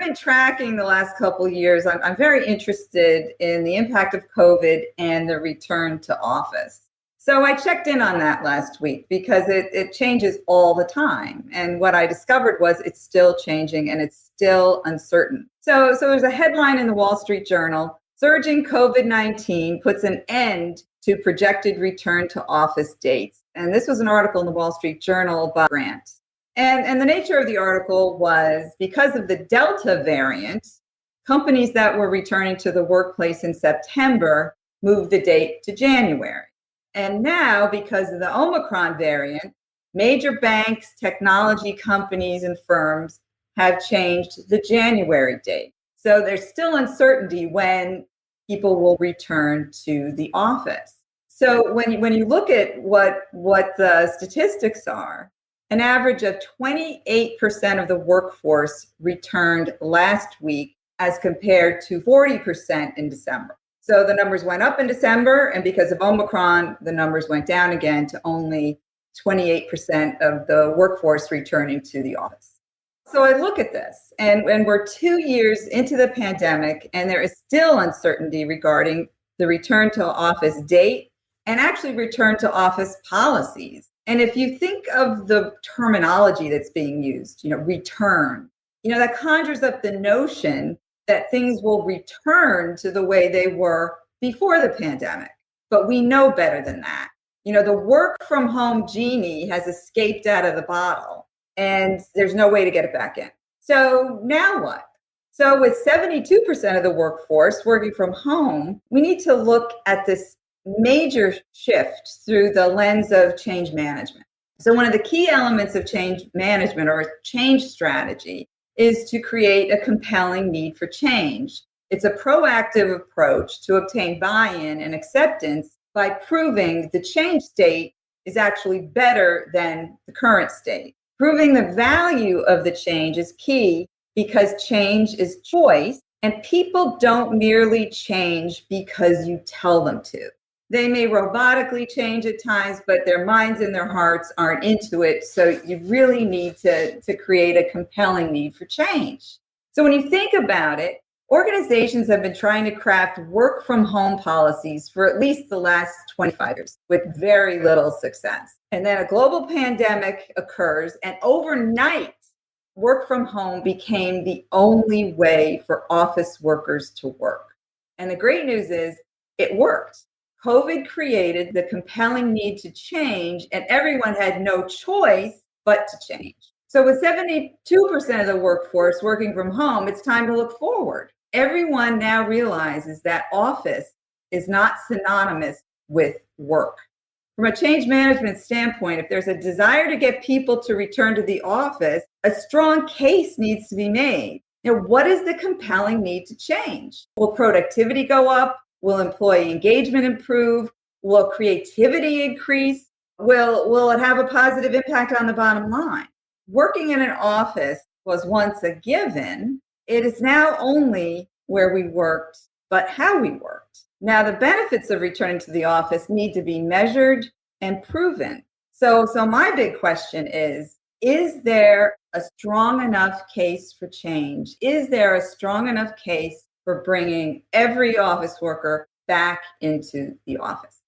been tracking the last couple of years, I'm very interested in the impact of COVID and the return to office. So I checked in on that last week because it changes all the time. And what I discovered was it's still changing and it's still uncertain. So there's a headline in the Wall Street Journal: surging COVID-19 puts an end to projected return to office dates. And this was an article in the Wall Street Journal by Grant. And the nature of the article was, because of the Delta variant, companies that were returning to the workplace in September moved the date to January. And now, because of the Omicron variant, major banks, technology companies, and firms have changed the January date. So there's still uncertainty when people will return to the office. So when you look at what the statistics are, an average of 28% of the workforce returned last week as compared to 40% in December. So the numbers went up in December, and because of Omicron, the numbers went down again to only 28% of the workforce returning to the office. So I look at this, and we're 2 years into the pandemic, and there is still uncertainty regarding the return to office date and actually return to office policies. And if you think of the terminology that's being used, return, that conjures up the notion that things will return to the way they were before the pandemic. But we know better than that. The work from home genie has escaped out of the bottle, and there's no way to get it back in. So now what? So with 72% of the workforce working from home, we need to look at this major shift through the lens of change management. So one of the key elements of change management, or change strategy, is to create a compelling need for change. It's a proactive approach to obtain buy-in and acceptance by proving the change state is actually better than the current state. Proving the value of the change is key because change is choice, and people don't merely change because you tell them to. They may robotically change at times, but their minds and their hearts aren't into it. So you really need to create a compelling need for change. So when you think about it, organizations have been trying to craft work from home policies for at least the last 25 years with very little success. And then a global pandemic occurs, and overnight, work from home became the only way for office workers to work. And the great news is it worked. COVID created the compelling need to change, and everyone had no choice but to change. So with 72% of the workforce working from home, it's time to look forward. Everyone now realizes that office is not synonymous with work. From a change management standpoint, if there's a desire to get people to return to the office, a strong case needs to be made. What is the compelling need to change? Will productivity go up? Will employee engagement improve? Will creativity increase? Will it have a positive impact on the bottom line? Working in an office was once a given. It is now only where we worked, but how we worked. Now, the benefits of returning to the office need to be measured and proven. So my big question is there a strong enough case for change? Is there a strong enough case for bringing every office worker back into the office?